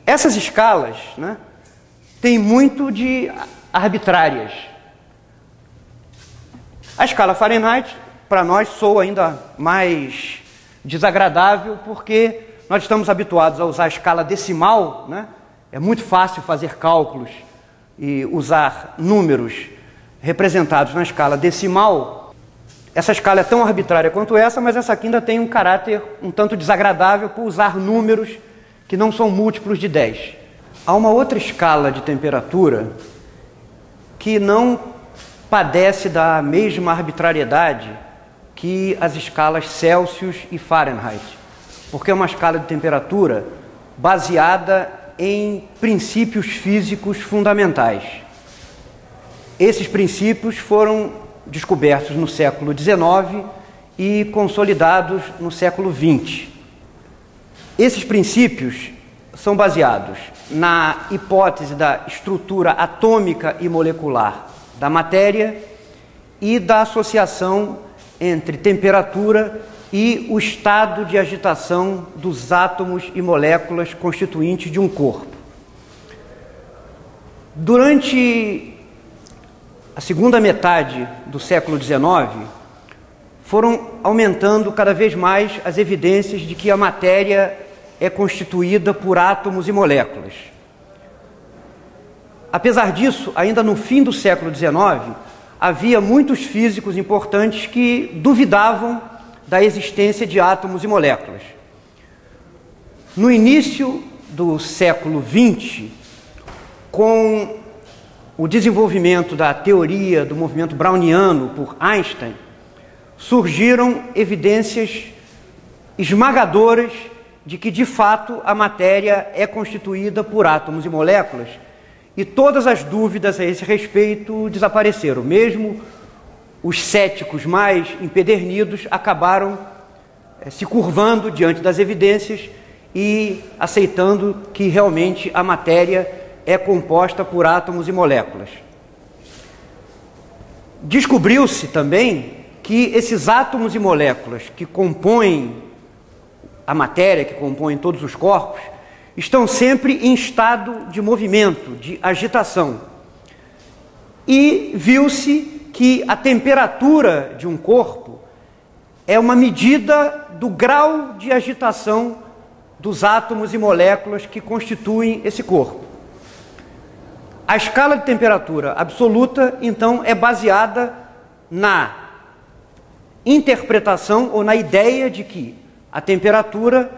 Essas escalas, né, têm muito de arbitrárias. A escala Fahrenheit, para nós, soa ainda mais desagradável, porque nós estamos habituados a usar a escala decimal, né? É muito fácil fazer cálculos e usar números representados na escala decimal. Essa escala é tão arbitrária quanto essa, mas essa aqui ainda tem um caráter um tanto desagradável por usar números que não são múltiplos de 10. Há uma outra escala de temperatura que não padece da mesma arbitrariedade que as escalas Celsius e Fahrenheit, porque é uma escala de temperatura baseada em princípios físicos fundamentais. Esses princípios foram descobertos no século XIX e consolidados no século XX. Esses princípios são baseados na hipótese da estrutura atômica e molecular da matéria e da associação entre temperatura e o estado de agitação dos átomos e moléculas constituintes de um corpo. Durante a segunda metade do século XIX, foram aumentando cada vez mais as evidências de que a matéria é constituída por átomos e moléculas. Apesar disso, ainda no fim do século XIX, havia muitos físicos importantes que duvidavam da existência de átomos e moléculas. No início do século XX, com o desenvolvimento da teoria do movimento browniano por Einstein, surgiram evidências esmagadoras de que, de fato, a matéria é constituída por átomos e moléculas, e todas as dúvidas a esse respeito desapareceram. Mesmo os céticos mais empedernidos acabaram se curvando diante das evidências e aceitando que realmente a matéria é composta por átomos e moléculas. Descobriu-se também que esses átomos e moléculas que compõem a matéria, que compõem todos os corpos, estão sempre em estado de movimento, de agitação. E viu-se que a temperatura de um corpo é uma medida do grau de agitação dos átomos e moléculas que constituem esse corpo. A escala de temperatura absoluta, então, é baseada na interpretação ou na ideia de que a temperatura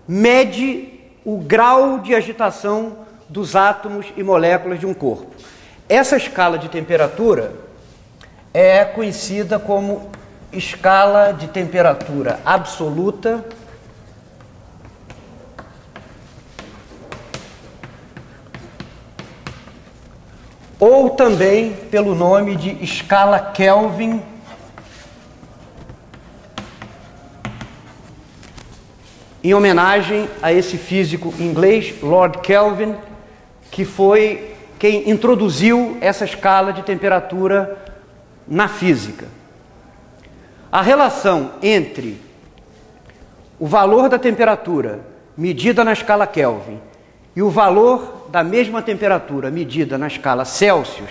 mede o grau de agitação dos átomos e moléculas de um corpo. Essa escala de temperatura é conhecida como escala de temperatura absoluta ou também pelo nome de escala Kelvin, em homenagem a esse físico inglês, Lord Kelvin, que foi quem introduziu essa escala de temperatura na física. A relação entre o valor da temperatura medida na escala Kelvin e o valor da mesma temperatura medida na escala Celsius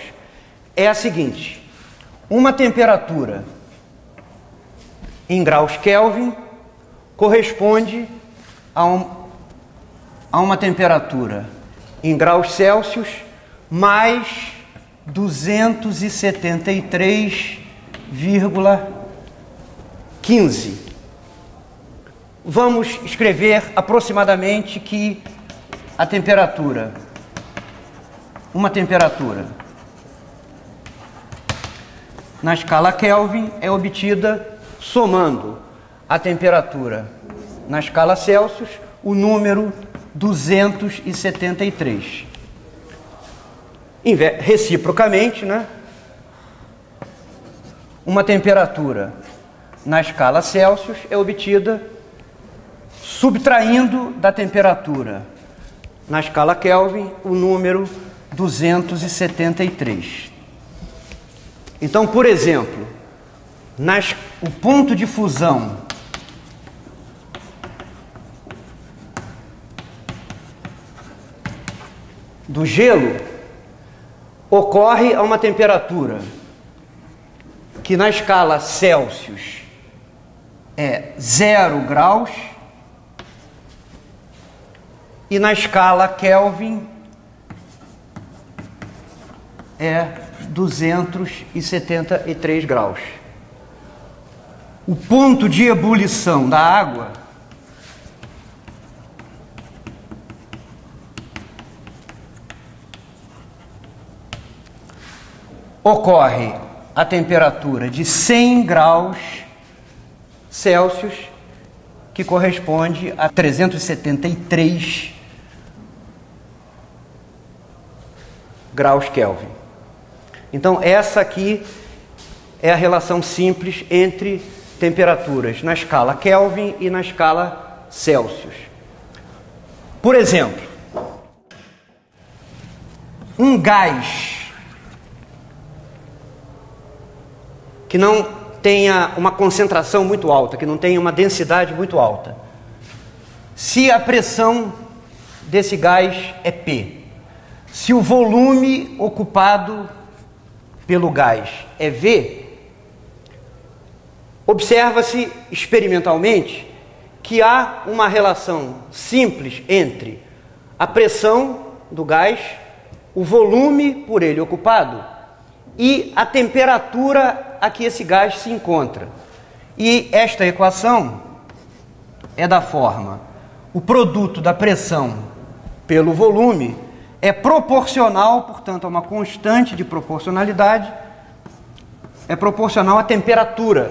é a seguinte: uma temperatura em graus Kelvin corresponde a uma temperatura em graus Celsius mais 273,15. Vamos escrever aproximadamente que a temperatura, uma temperatura na escala Kelvin é obtida somando a temperatura na escala Celsius, o número 273. Reciprocamente, né? Uma temperatura na escala Celsius é obtida subtraindo da temperatura na escala Kelvin o número 273. Então, por exemplo, o ponto de fusão do gelo ocorre a uma temperatura que na escala Celsius é 0 graus e na escala Kelvin é 273 graus. O ponto de ebulição da água ocorre a temperatura de 100 graus Celsius, que corresponde a 373 graus Kelvin. Então, essa aqui é a relação simples entre temperaturas na escala Kelvin e na escala Celsius. Por exemplo, um gás que não tenha uma concentração muito alta, que não tenha uma densidade muito alta. Se a pressão desse gás é P, se o volume ocupado pelo gás é V, observa-se experimentalmente que há uma relação simples entre a pressão do gás, o volume por ele ocupado e a temperatura a que esse gás se encontra. E esta equação é da forma: o produto da pressão pelo volume é proporcional, portanto, a uma constante de proporcionalidade, é proporcional à temperatura.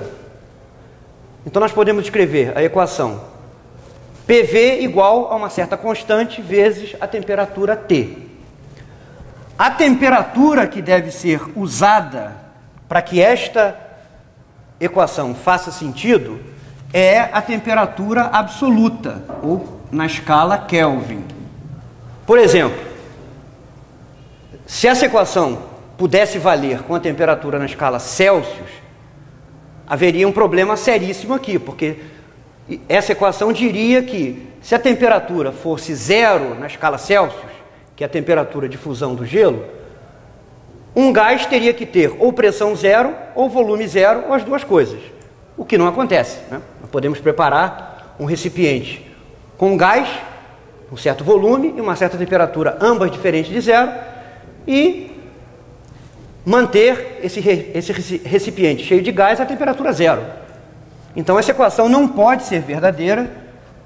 Então nós podemos escrever a equação PV igual a uma certa constante vezes a temperatura T. A temperatura que deve ser usada para que esta equação faça sentido é a temperatura absoluta, ou na escala Kelvin. Por exemplo, se essa equação pudesse valer com a temperatura na escala Celsius, haveria um problema seríssimo aqui, porque essa equação diria que se a temperatura fosse 0 na escala Celsius, que é a temperatura de fusão do gelo, um gás teria que ter ou pressão 0, ou volume 0, ou as duas coisas. O que não acontece, né? Nós podemos preparar um recipiente com gás, um certo volume e uma certa temperatura, ambas diferentes de 0, e manter esse recipiente cheio de gás a temperatura 0. Então essa equação não pode ser verdadeira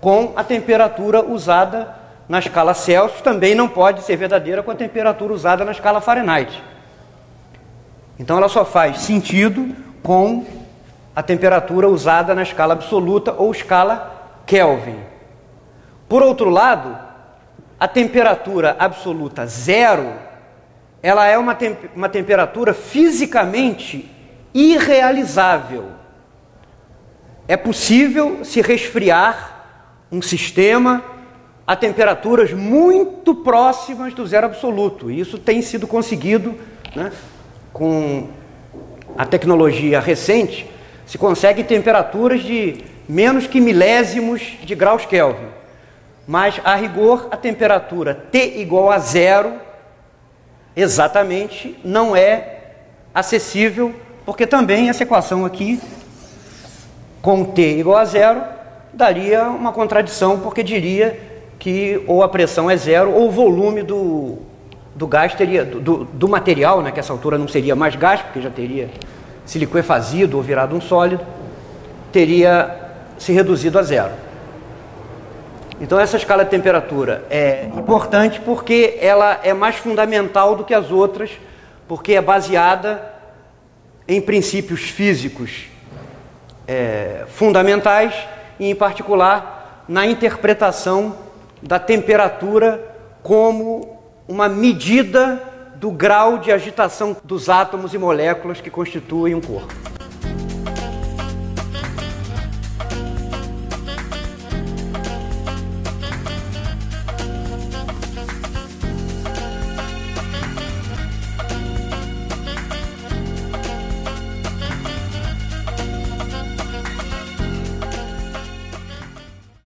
com a temperatura usada na escala Celsius, também não pode ser verdadeira com a temperatura usada na escala Fahrenheit. Então ela só faz sentido com a temperatura usada na escala absoluta ou escala Kelvin. Por outro lado, a temperatura absoluta 0, ela é uma temperatura fisicamente irrealizável. É possível se resfriar um sistema a temperaturas muito próximas do zero absoluto. E isso tem sido conseguido, né, com a tecnologia recente. Se consegue temperaturas de menos que milésimos de graus Kelvin. Mas, a rigor, a temperatura T igual a 0 exatamente não é acessível, porque também essa equação aqui, com T igual a 0, daria uma contradição, porque diria que ou a pressão é 0 ou o volume do gás teria, do material, né, que essa altura não seria mais gás, porque já teria se liquefazido ou virado um sólido, teria se reduzido a 0. Então essa escala de temperatura é importante porque ela é mais fundamental do que as outras, porque é baseada em princípios físicos fundamentais e, em particular, na interpretação da temperatura como uma medida do grau de agitação dos átomos e moléculas que constituem um corpo.